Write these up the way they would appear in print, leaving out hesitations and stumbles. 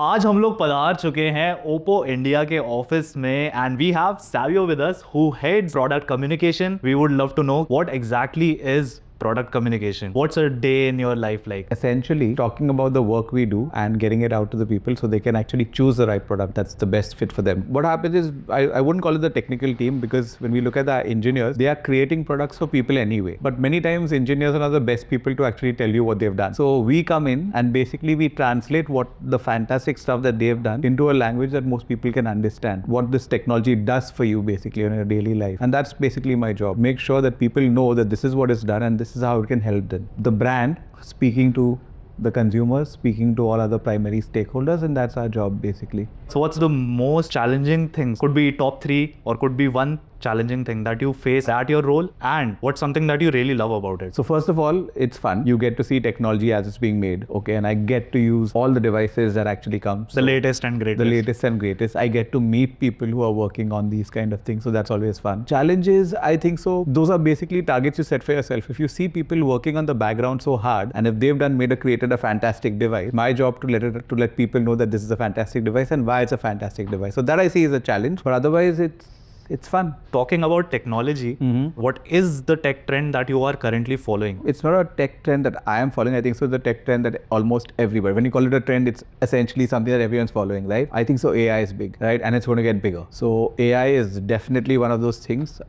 आज हम लोग पधार चुके हैं ओप्पो इंडिया के ऑफिस में and we have Savio with us who heads product communication. We would love to know what exactly is product communication. What's a day in your life like? Essentially talking about the work we do and getting it out to the people so they can actually choose the right product that's the best fit for them. What happens is I wouldn't call it the technical team, because when we look at the engineers, they are creating products for people anyway, but many times engineers are not the best people to actually tell you what they've done. So we come in and basically we translate what the fantastic stuff that they've done into a language that most people can understand, what this technology does for you basically in your daily life. And that's basically my job. Make sure that people know that this is what is done and this is how it can help them. The brand speaking to the consumers, speaking to all other primary stakeholders, and that's our job basically. So what's the most challenging things? Could be top 3 or could be one challenging thing that you face at your role, and what's something that you really love about it? So first of all, it's fun. You get to see technology as it's being made, okay? And I get to use all the devices that actually come. The latest and greatest. The latest and greatest. I get to meet people who are working on these kind of things, so that's always fun. Challenges, I think so, those are basically targets you set for yourself. If you see people working on the background so hard, and if they've created a fantastic device, my job to let people know that this is a fantastic device and why it's a fantastic device. So that I see is a challenge, but otherwise it's fun. Talking about technology, what is the tech trend that you are currently following? It's not a tech trend that I am following. I think so the tech trend that almost everybody, when you call it a trend, it's essentially something that everyone's following, right? I think so AI is big, right? And it's going to get bigger. So AI is definitely one of those things.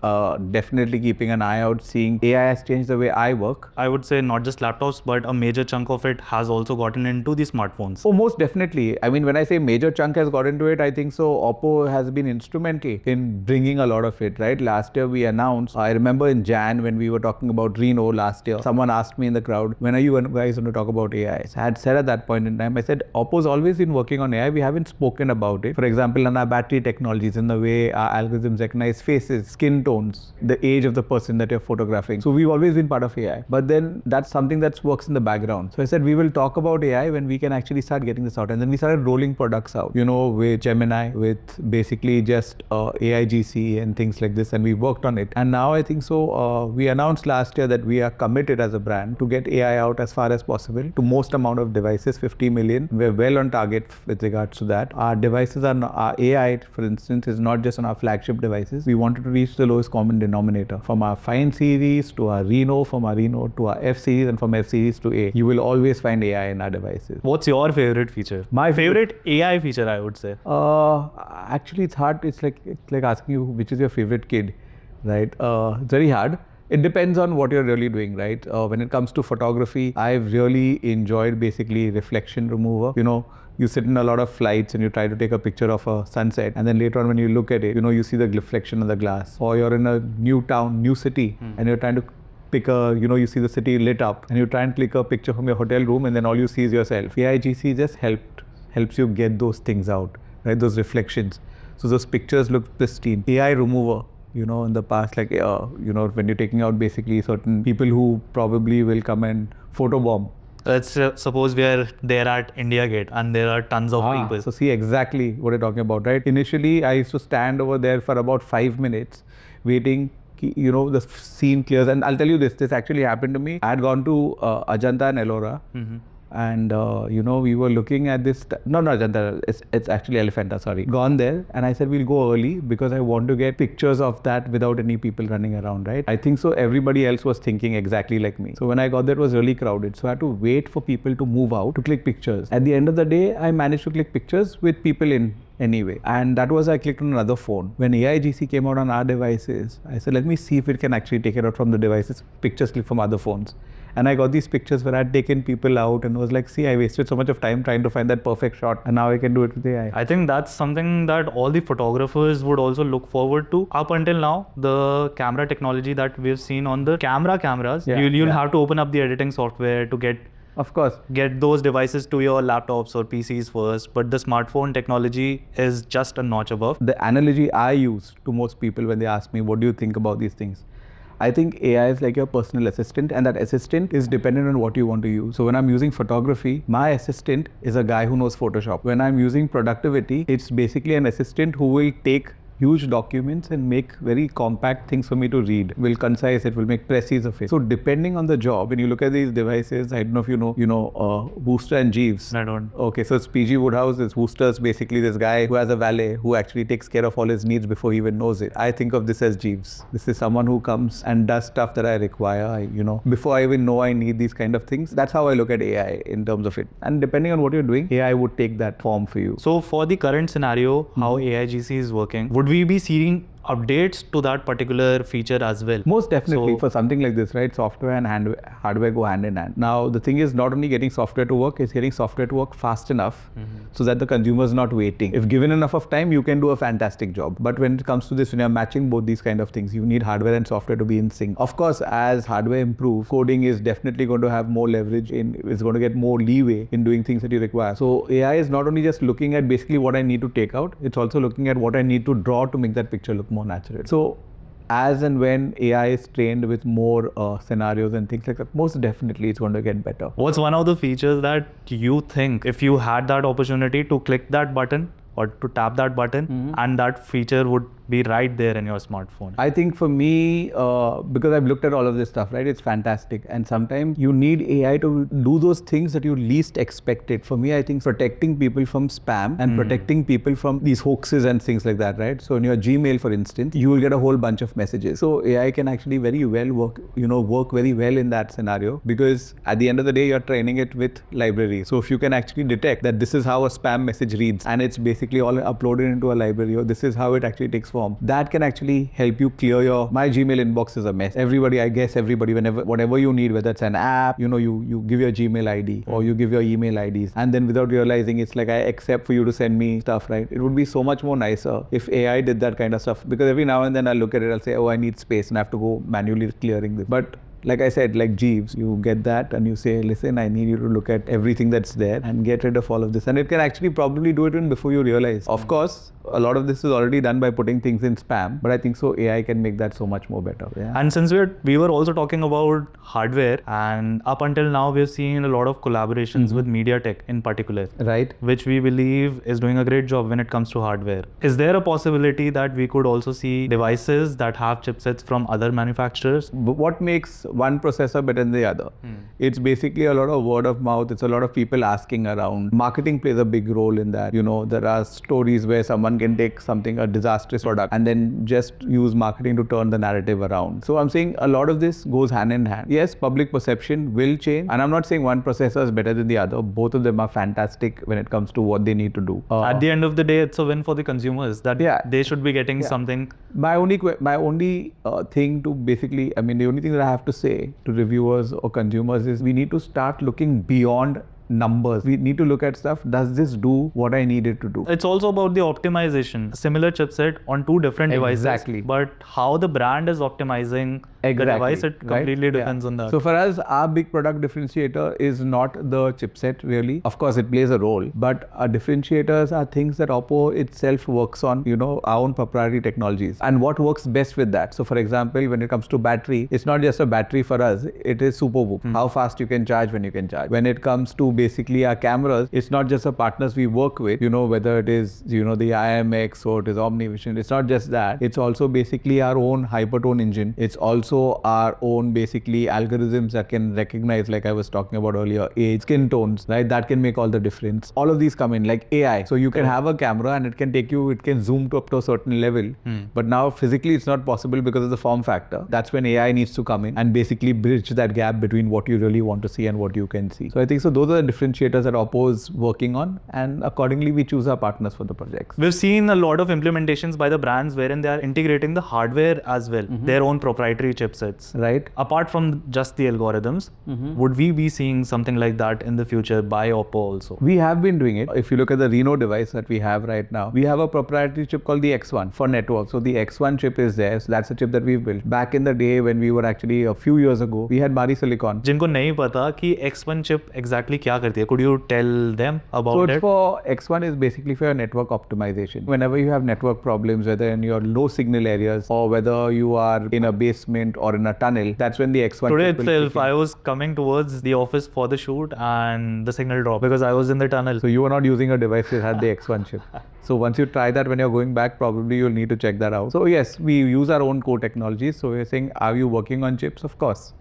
Definitely keeping an eye out, seeing AI has changed the way I work. I would say not just laptops, but a major chunk of it has also gotten into the smartphones. Oh, most definitely. I mean, when I say major chunk has got into it, I think so Oppo has been instrumental in bringing a lot of it, right? Last year we announced, I remember in Jan when we were talking about Reno last year, someone asked me in the crowd, when are you guys going to talk about AI? I had said at that point in time, I said, Oppo's always been working on AI. We haven't spoken about it. For example, in our battery technologies, in the way our algorithms recognize faces, skin tones, the age of the person that you're photographing. So we've always been part of AI. But then that's something that works in the background. So I said, we will talk about AI when we can actually start getting this out. And then we started rolling products out, with Gemini, with basically just AI GC and things like this, and we worked on it. And now I think so we announced last year that we are committed as a brand to get AI out as far as possible to most amount of devices, 50 million. We're well on target with regards to that. Our devices are our AI, for instance, is not just on our flagship devices. We wanted to reach the lowest common denominator, from our Fine series to our Reno, from our Reno to our F series, and from F series to A. You will always find AI in our devices. What's your favorite feature? My favorite AI feature, I would say. Actually, it's hard. It's like asking you which is your favorite kid, right? It's very hard. It depends on what you're really doing, right? When it comes to photography, I've really enjoyed basically reflection remover. You sit in a lot of flights and you try to take a picture of a sunset, and then later on when you look at it, you see the reflection of the glass. Or you're in a new town, new city, and you're trying to pick you see the city lit up, and you try and click a picture from your hotel room, and then all you see is yourself. AIGC just helps you get those things out, right? Those reflections. So those pictures look pristine. AI remover, in the past, like, when you're taking out basically certain people who probably will come and photobomb. Let's suppose we are there at India Gate and there are tons of people. So see exactly what you're talking about, right? Initially, I used to stand over there for about 5 minutes waiting. The scene clears. And I'll tell you this actually happened to me. I had gone to Ajanta and Ellora. And we were looking at this, not Ajanta, it's actually Elephanta, sorry. Gone there, and I said we'll go early because I want to get pictures of that without any people running around, right? I think so everybody else was thinking exactly like me. So when I got there, it was really crowded. So I had to wait for people to move out to click pictures. At the end of the day, I managed to click pictures with people in anyway. And that was, I clicked on another phone. When AIGC came out on our devices, I said, let me see if it can actually take it out from the devices, pictures clicked from other phones. And I got these pictures where I had taken people out and was like, see, I wasted so much of time trying to find that perfect shot, and now I can do it with AI. I think that's something that all the photographers would also look forward to. Up until now, the camera technology that we've seen on the cameras, you'll have to open up the editing software to get those devices to your laptops or PCs first, but the smartphone technology is just a notch above. The analogy I use to most people when they ask me, what do you think about these things? I think AI is like your personal assistant, and that assistant is dependent on what you want to use. So when I'm using photography, my assistant is a guy who knows Photoshop. When I'm using productivity, it's basically an assistant who will take huge documents and make very compact things for me to read. Will concise it, will make precise of it. So depending on the job, when you look at these devices, I don't know if you know Wooster and Jeeves. I don't. Okay, so it's PG Woodhouse. It's Wooster's basically this guy who has a valet who actually takes care of all his needs before he even knows it. I think of this as Jeeves. This is someone who comes and does stuff that I require, before I even know I need these kind of things. That's how I look at AI in terms of it. And depending on what you're doing, AI would take that form for you. So for the current scenario, how AIGC is working, would we be seeing updates to that particular feature as well? Most definitely. So, for something like this, right? Software and hardware go hand in hand. Now, the thing is not only getting software to work, it's getting software to work fast enough so that the consumer is not waiting. If given enough of time, you can do a fantastic job. But when it comes to this, when you're matching both these kind of things, you need hardware and software to be in sync. Of course, as hardware improves, coding is definitely going to have more leverage it's going to get more leeway in doing things that you require. So AI is not only just looking at basically what I need to take out, it's also looking at what I need to draw to make that picture look more natural. So as and when AI is trained with more scenarios and things like that, most definitely it's going to get better. what's one of the features that you think, if you had that opportunity to click that button or to tap that button, and that feature would be right there in your smartphone? I think for me, because I've looked at all of this stuff, right, it's fantastic. And sometimes you need AI to do those things that you least expected. For me, I think protecting people from spam and protecting people from these hoaxes and things like that, right? So in your Gmail, for instance, you will get a whole bunch of messages. So AI can actually very well work very well in that scenario, because at the end of the day, you're training it with library. So if you can actually detect that this is how a spam message reads and it's basically all uploaded into a library, or this is how it actually takes form, that can actually help you clear my Gmail inbox is a mess. Everybody, whatever you need, whether it's an app, you give your Gmail ID or you give your email IDs, and then without realizing, it's like I accept for you to send me stuff, right? It would be so much more nicer if AI did that kind of stuff, because every now and then I'll look at it, I'll say, oh, I need space and I have to go manually clearing this. But like I said, like Jeeves, you get that and you say, listen, I need you to look at everything that's there and get rid of all of this. And it can actually probably do it even before you realize. Of course, a lot of this is already done by putting things in spam, but I think so AI can make that so much more better. Yeah. And since we were also talking about hardware, and up until now we've seen a lot of collaborations with MediaTek in particular, Right. which we believe is doing a great job when it comes to hardware. Is there a possibility that we could also see devices that have chipsets from other manufacturers? But what makes one processor better than the other? It's basically a lot of word of mouth. It's a lot of people asking around. Marketing plays a big role in that. There are stories where someone can take a disastrous product and then just use marketing to turn the narrative around. So I'm saying a lot of this goes hand in hand. Yes, public perception will change. And I'm not saying one processor is better than the other. Both of them are fantastic when it comes to what they need to do. At the end of the day, it's a win for the consumers that they should be getting something. My only thing to basically, the only thing that I have to say to reviewers or consumers is we need to start looking beyond numbers. We need to look at stuff. Does this do what I need it to do? It's also about the optimization. Similar chipset on two different devices. Exactly. But how the brand is optimizing the device, it completely depends on that. So for us, our big product differentiator is not the chipset really. Of course, it plays a role, but our differentiators are things that Oppo itself works on, our own proprietary technologies and what works best with that. So for example, when it comes to battery, it's not just a battery for us, it is SuperVOOC. How fast you can charge when you can charge. When it comes to basically our cameras, it's not just the partners we work with, whether it is, the IMX or it is OmniVision. It's not just that. It's also basically our own Hypertone engine. It's also our own basically algorithms that can recognize, like I was talking about earlier, age, skin tones, right? That can make all the difference. All of these come in, like AI. So you can have a camera and it can zoom up to a certain level. But now physically it's not possible because of the form factor. That's when AI needs to come in and basically bridge that gap between what you really want to see and what you can see. So I think so those are the differentiators that Oppo is working on, and accordingly we choose our partners for the projects. We've seen a lot of implementations by the brands wherein they are integrating the hardware as well, their own proprietary chipsets. Right. Apart from just the algorithms, would we be seeing something like that in the future by Oppo also? We have been doing it. If you look at the Reno device that we have right now, we have a proprietary chip called the X1 for network. So the X1 chip is there. So that's a chip that we've built. Back in the day when we were actually a few years ago, we had Bari Silicon. जिनको नहीं पता कि X1 chip exactly क्या क्या करती है? Could you tell them So about it's it? for X1 is basically for your network optimization. Whenever you have network problems, whether in your low signal areas or whether you are in a basement or in a tunnel, that's when the X1 Today chip will itself, kick in. I was coming towards the office for the shoot and the signal dropped because I was in the tunnel. So you were not using a device that had the X1 chip. So once you try that when you're going back, probably you'll need to check that out. So yes, we use our own core technologies. So we're saying, are you working on chips? Of course.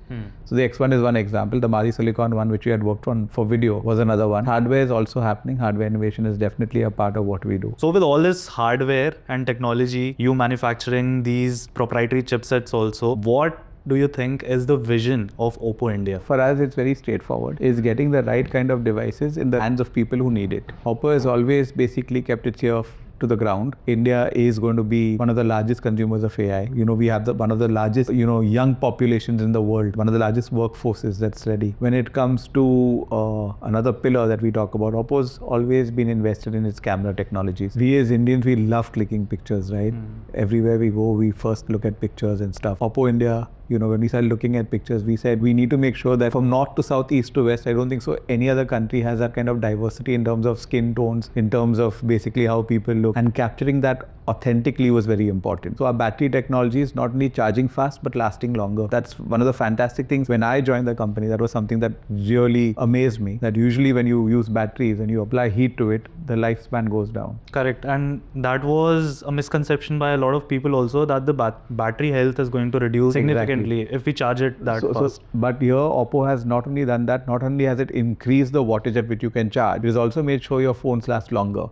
So the X1 is one example. The Mali Silicon one, which we had worked on for video, was another one. Hardware is also happening. Hardware innovation is definitely a part of what we do. So with all this hardware and technology, you manufacturing these proprietary chipsets also, what do you think is the vision of Oppo India? For us, it's very straightforward. It's getting the right kind of devices in the hands of people who need it. Oppo has always basically kept its ear to the ground. India is going to be one of the largest consumers of AI. We have one of the largest, young populations in the world, one of the largest workforces that's ready. When it comes to another pillar that we talk about, Oppo's always been invested in its camera technologies. We as Indians, we love clicking pictures, right? Everywhere we go, we first look at pictures and stuff. Oppo India, when we started looking at pictures, we said we need to make sure that from north to south, east to west, I don't think so any other country has that kind of diversity in terms of skin tones, in terms of basically how people look, and capturing that authentically was very important. So our battery technology is not only charging fast, but lasting longer. That's one of the fantastic things. When I joined the company, that was something that really amazed me, that usually when you use batteries and you apply heat to it, the lifespan goes down. Correct. And that was a misconception by a lot of people also, that the battery health is going to reduce significantly if we charge it that fast. But here Oppo has not only done that, not only has it increased the wattage at which you can charge, it has also made sure your phones last longer.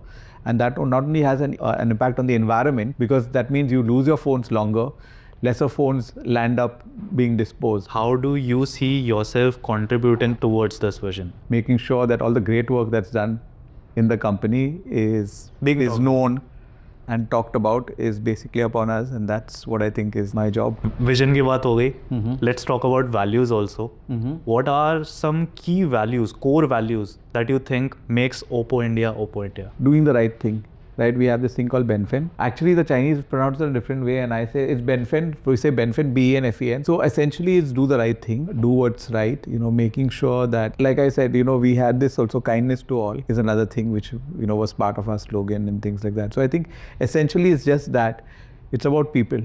And that not only has an impact on the environment, because that means you lose your phones longer, lesser phones land up being disposed. How do you see yourself contributing towards this vision? Making sure that all the great work that's done in the company is known and talked about, is basically upon us, and that's what I think is my job. Vision की बात हो गई. Let's talk about values also. What are some key values, core values that you think makes Oppo India Oppo India? Doing the right thing. Right, we have this thing called Benfen. Actually, the Chinese pronounce it a different way, and I say it's Benfen. We say Benfen, B-E-N-F-E-N. So essentially, it's do the right thing, do what's right. Making sure that, like I said, we had this also, kindness to all is another thing which was part of our slogan and things like that. So I think essentially it's just that it's about people.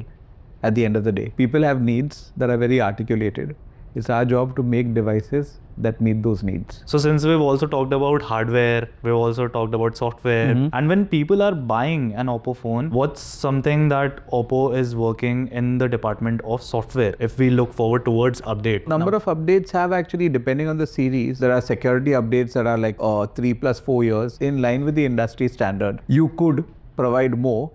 At the end of the day, people have needs that are very articulated. It's our job to make devices that meet those needs. So since we've also talked about hardware, we've also talked about software, and when people are buying an Oppo phone, what's something that Oppo is working in the department of software if we look forward towards update? Number of updates have actually, depending on the series, there are security updates that are like 3+4 years in line with the industry standard. You could provide more.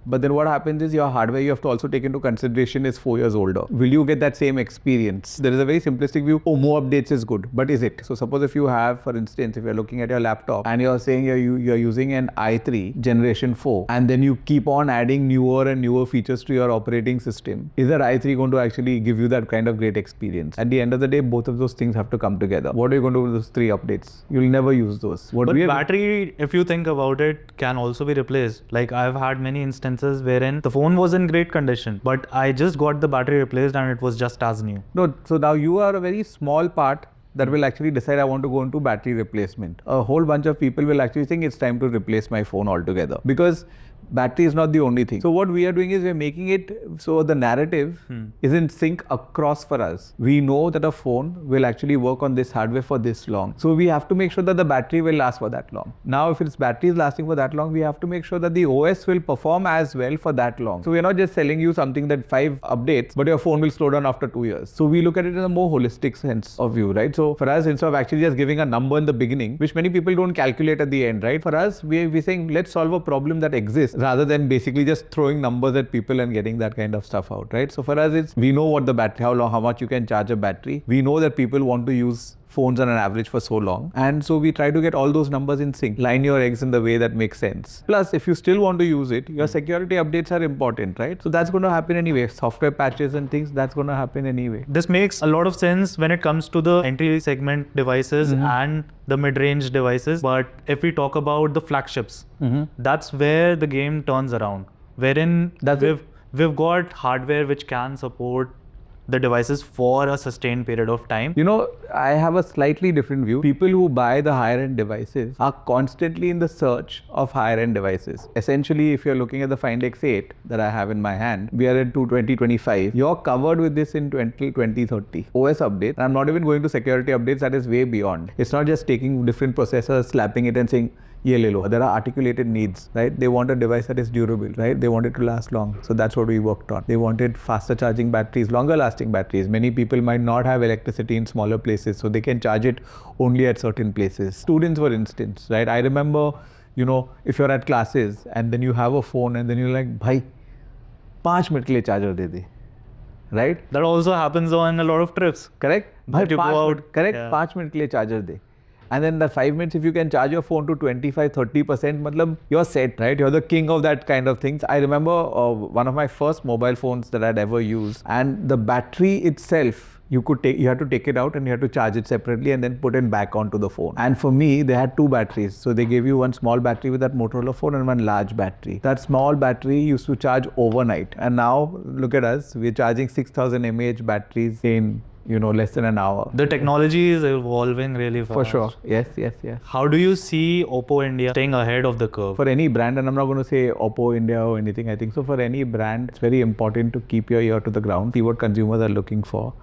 But then what happens is your hardware, you have to also take into consideration, is 4 years older. Will you get that same experience? There is a very simplistic view, more updates is good, but is it? So suppose if you have, for instance, if you're looking at your laptop and you're saying you're using an i3 generation 4, and then you keep on adding newer and newer features to your operating system, is that i3 going to actually give you that kind of great experience? At the end of the day, both of those things have to come together. What are you going to do with those 3 updates? You'll never use those. But battery, if you think about it, can also be replaced. Like I've had many instances wherein the phone was in great condition, but I just got the battery replaced and it was just as new. No, so now you are a very small part that will actually decide I want to go into battery replacement. A whole bunch of people will actually think it's time to replace my phone altogether, because battery is not the only thing. So what we are doing is we're making it so the narrative is in sync across for us. We know that a phone will actually work on this hardware for this long. So we have to make sure that the battery will last for that long. Now, if its battery is lasting for that long, we have to make sure that the OS will perform as well for that long. So we're not just selling you something that 5 updates, but your phone will slow down after 2 years. So we look at it in a more holistic sense of view, right? So for us, instead of actually just giving a number in the beginning, which many people don't calculate at the end, right? For us, we're saying, let's solve a problem that exists, rather than basically just throwing numbers at people and getting that kind of stuff out, right? So for us, it's, we know what the battery, how much you can charge a battery. We know that people want to use phones on an average for so long, and so we try to get all those numbers in sync. Line your eggs in the way that makes sense. Plus, if you still want to use it, your security updates are important, right? So that's going to happen anyway. Software patches and things, that's going to happen anyway. This makes a lot of sense when it comes to the entry segment devices and the mid-range devices. But if we talk about the flagships, that's where the game turns around, wherein we've got hardware which can support the devices for a sustained period of time. You know, I have a slightly different view. People who buy the higher end devices are constantly in the search of higher end devices. Essentially, if you're looking at the Find X8 that I have in my hand, we are at 2025. You're covered with this in 2030. OS update. I'm not even going to security updates. That is way beyond. It's not just taking different processors, slapping it and saying, ye le lo. There are articulated needs, right? They want a device that is durable, right? They want it to last long. So that's what we worked on. They wanted faster charging batteries, longer lasting batteries. Many people might not have electricity in smaller places, so they can charge it only at certain places. Students, for instance, right? I remember, you know, if you're at classes and then you have a phone and then you're like, bhai, 5 minute ke liye charger de de. Right? That also happens on a lot of trips. Correct? Bhai, You go 5 out, minute, correct? yeah. 5 minute ke liye charger de. And then the 5 minutes, if you can charge your phone to 25-30%, matlab, you're set, right? You're the king of that kind of things. I remember one of my first mobile phones that I'd ever used, and the battery itself, you had to take it out and you had to charge it separately and then put it back onto the phone. And for me, they had 2 batteries. So they gave you one small battery with that Motorola phone and one large battery. That small battery used to charge overnight. And now look at us, we're charging 6000 mAh batteries in, you know, less than an hour. The technology is evolving really fast. For sure. Yes, yes, yes. How do you see Oppo India staying ahead of the curve? For any brand, and I'm not going to say Oppo India or anything, I think so for any brand, it's very important to keep your ear to the ground, see what consumers are looking for,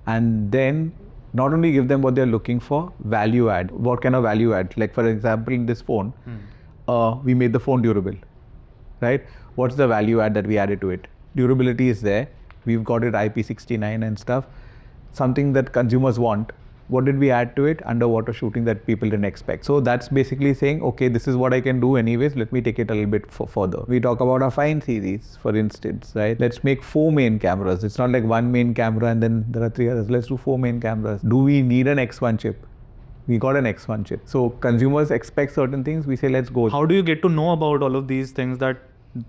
and then not only give them what they're looking for, value add. What kind of value add? Like for example, in this phone, we made the phone durable, right? What's the value add that we added to it? Durability is there. We've got it IP69 and stuff. Something that consumers want. What did we add to it? Underwater shooting that people didn't expect. So that's basically saying, okay, this is what I can do anyways. Let me take it a little bit further. We talk about our Find series, for instance, right? Let's make 4 main cameras. It's not like one main camera and then there are 3 others. Let's do 4 main cameras. Do we need an X1 chip? We got an X1 chip. So consumers expect certain things. We say, let's go. How do you get to know about all of these things that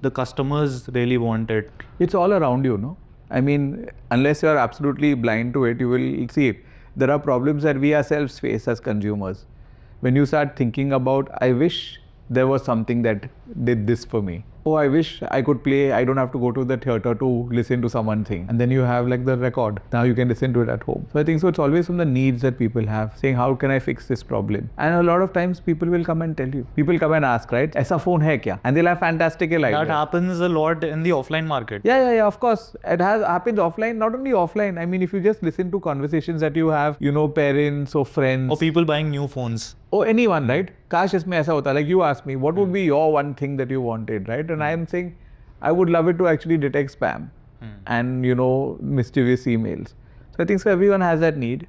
the customers really wanted? It's all around you, no? I mean, unless you're absolutely blind to it, you will see it. There are problems that we ourselves face as consumers. When you start thinking about, I wish there was something that did this for me. Oh, I wish I could play, I don't have to go to the theater to listen to someone sing. And then you have like the record. Now you can listen to it at home. So I think so it's always from the needs that people have, saying how can I fix this problem? And a lot of times people will come and tell you. People come and ask, right? Aisa phone hai kya? And they'll have fantastic ideas. That happens a lot in the offline market. Yeah, of course. It happens offline, not only offline. I mean, if you just listen to conversations that you have, you know, parents or friends. Or people buying new phones. Or anyone, right? Kash isme aisa hota. Like you asked me, what would be your one thing that you wanted, right? And I am saying, I would love it to actually detect spam and, you know, mischievous emails. So I think so everyone has that need.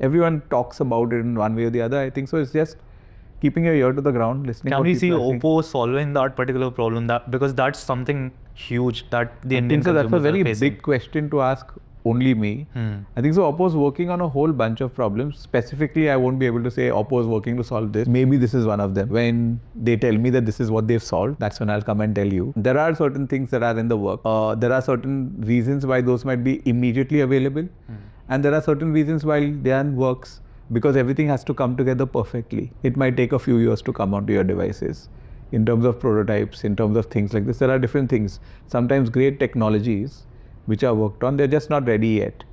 Everyone talks about it in one way or the other. I think so it's just keeping your ear to the ground, listening. Can we see Oppo solving that particular problem? Because that's something huge that the Indian consumers are facing. That's a very big question to ask only me. I think so Oppo is working on a whole bunch of problems. Specifically, I won't be able to say Oppo is working to solve this. Maybe this is one of them. When they tell me that this is what they've solved, that's when I'll come and tell you. There are certain things that are in the work. There are certain reasons why those might be immediately available. And there are certain reasons why they aren't works, because everything has to come together perfectly. It might take a few years to come onto your devices. In terms of prototypes, in terms of things like this, there are different things. Sometimes great technologies which are worked on, they're just not ready yet,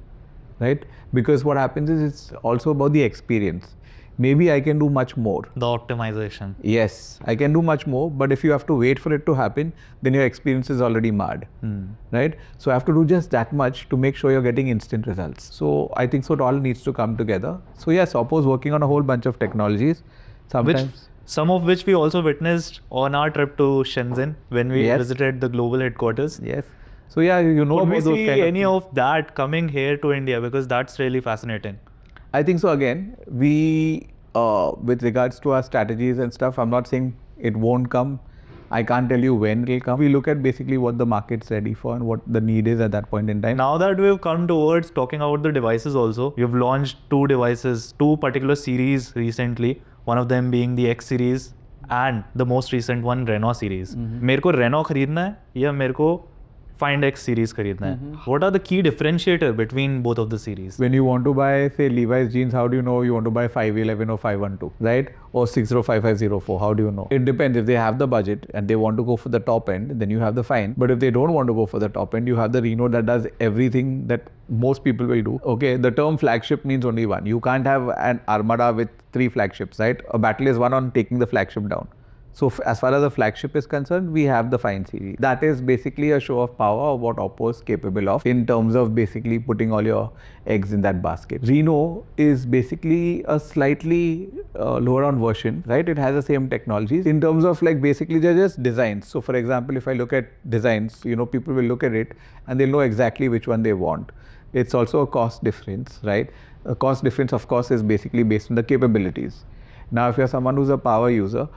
right? Because what happens is it's also about the experience. Maybe I can do much more. The optimization. Yes, I can do much more, but if you have to wait for it to happen, then your experience is already marred, right? So I have to do just that much to make sure you're getting instant results. So I think so it all needs to come together. So yes, Oppo is working on a whole bunch of technologies. Some of which we also witnessed on our trip to Shenzhen when we visited the global headquarters. Yes. So yeah, you know about those kind of things. Could we see any of that coming here to India? Because that's really fascinating. I think so. Again, we, with regards to our strategies and stuff, I'm not saying it won't come. I can't tell you when it'll come. We look at basically what the market's ready for and what the need is at that point in time. Now that we've come towards talking about the devices also, you've launched 2 devices, 2 particular series recently. One of them being the X series and the most recent one, Reno series. मेरे को Reno खरीदना है या मेरे को Find X series खरीदना है. What are the key differentiator between both of the series? When you want to buy, say, Levi's jeans, how do you know you want to buy 511 or 512, right? Or 605504, how do you know? It depends. If they have the budget and they want to go for the top end, then you have the Fine. But if they don't want to go for the top end, you have the Reno that does everything that most people will do. Okay, the term flagship means only one. You can't have an Armada with 3 flagships, right? A battle is won on taking the flagship down. So as far as the flagship is concerned, we have the Fine series. That is basically a show of power of what Oppo is capable of in terms of basically putting all your eggs in that basket. Reno is basically a slightly lower on version, right? It has the same technologies in terms of like basically they're just designs. So for example, if I look at designs, you know, people will look at it and they'll know exactly which one they want. It's also a cost difference, right? A cost difference, of course, is basically based on the capabilities. Now, if you're someone who's a power user,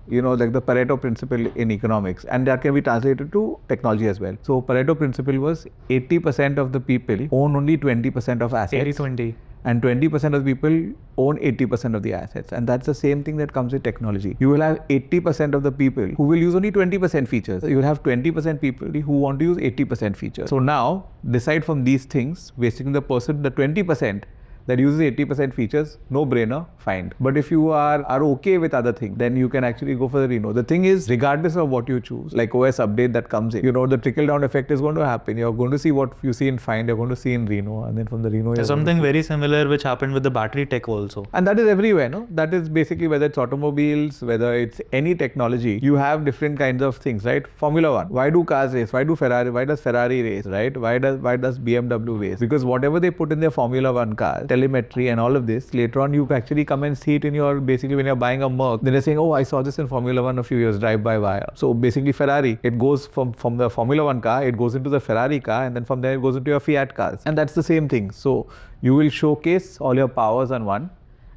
you know, like the Pareto principle in economics, and that can be translated to technology as well. So, Pareto principle was 80% of the people own only 20% of assets. 80-20. And 20% of the people own 80% of the assets. And that's the same thing that comes with technology. You will have 80% of the people who will use only 20% features. You will have 20% people who want to use 80% features. So now, decide from these things, basically the 20% that uses 80% features, no brainer, fine. But if you are okay with other things, then you can actually go for the Reno. The thing is, regardless of what you choose, like OS update that comes in, you know, the trickle down effect is going to happen. You're going to see what you see in Find, you're going to see in Reno, and then from the Reno, There's something very similar which happened with the battery tech also. And that is everywhere, no? That is basically whether it's automobiles, whether it's any technology, you have different kinds of things, right? Formula One. Why do cars race? Why does Ferrari race, right? Why does BMW race? Because whatever they put in their Formula One car, telemetry and all of this, later on you actually come and see it in your, basically when you're buying a Merc, then they're saying, oh, I saw this in Formula One a few years, drive by wire. So basically Ferrari, it goes from the Formula One car, it goes into the Ferrari car, and then from there it goes into your Fiat cars. And that's the same thing. So you will showcase all your powers on one,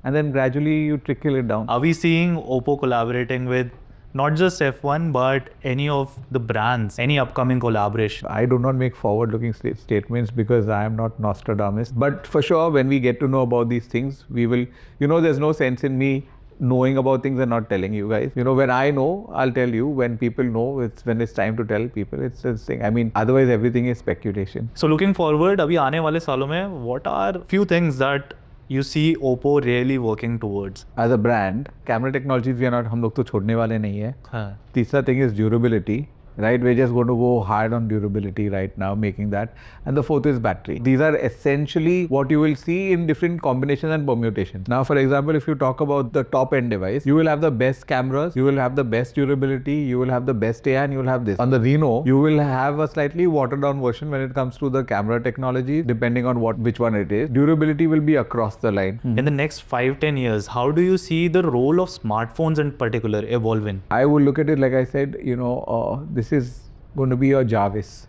and then gradually you trickle it down. Are we seeing Oppo collaborating with not just F1 but any of the brands, any upcoming collaboration? I do not make forward-looking statements because I am not Nostradamus. But for sure, when we get to know about these things, we will, you know, there's no sense in me knowing about things and not telling you guys. You know, when I know, I'll tell you. When people know, it's when it's time to tell people. It's this thing. I mean, otherwise everything is speculation. So looking forward, अभी आने वाले सालों में, what are few things that you see Oppo really working towards? As a brand, camera technologies we are not, हम लोग तो छोड़ने वाले नहीं है. हाँ. तीसरा thing is durability. Right, we're just going to go hard on durability right now, making that. And the fourth is battery. These are essentially what you will see in different combinations and permutations. Now, for example, if you talk about the top end device, you will have the best cameras, you will have the best durability, you will have the best AI, and you will have this. On the Reno, you will have a slightly watered down version when it comes to the camera technology, depending on which one it is. Durability will be across the line. In the next 5-10 years, how do you see the role of smartphones in particular evolving? I would look at it like I said, you know, this is going to be your Jarvis,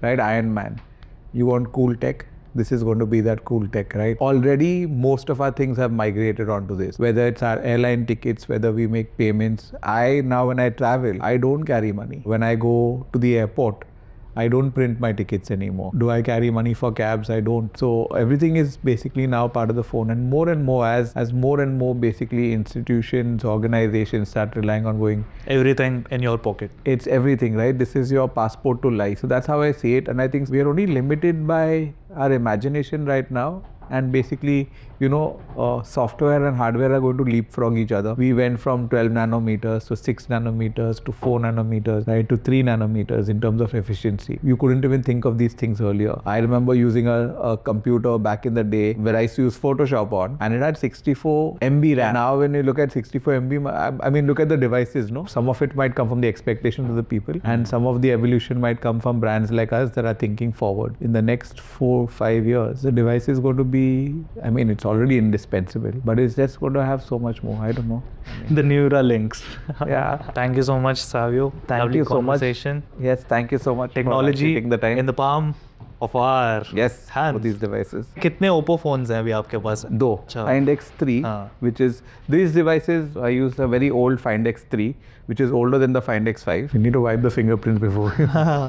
right? Iron Man. You want cool tech? This is going to be that cool tech, right? Already, most of our things have migrated onto this. Whether it's our airline tickets, whether we make payments. Now when I travel, I don't carry money. When I go to the airport, I don't print my tickets anymore. Do I carry money for cabs? I don't. So everything is basically now part of the phone, and more as more and more basically institutions, organizations start relying on going everything in your pocket. It's everything, right? This is your passport to life. So that's how I see it, and I think we are only limited by our imagination right now. And basically, you know, software and hardware are going to leapfrog each other. We went from 12 nanometers to 6 nanometers to 4 nanometers, right, to 3 nanometers in terms of efficiency. You couldn't even think of these things earlier. I remember using a computer back in the day where I used to use Photoshop on, and it had 64 MB RAM. Now when you look at 64 MB, I mean, look at the devices, no? Some of it might come from the expectations of the people, and some of the evolution might come from brands like us that are thinking forward. In the next 4-5 years, the device is going to be, I mean, it's already indispensable, but it's just going to have so much more. I don't know. The Neuralinks. Yeah. Thank you so much, Savio. Thank you so much. Yes, thank you so much. Technology for taking the time. in the palm of our yes hands. For these devices. कितने Oppo phones हैं अभी आपके पास? 2. Find X3, which is these devices. I use a very old Find X3, which is older than the Find X5. You need to wipe the fingerprints before.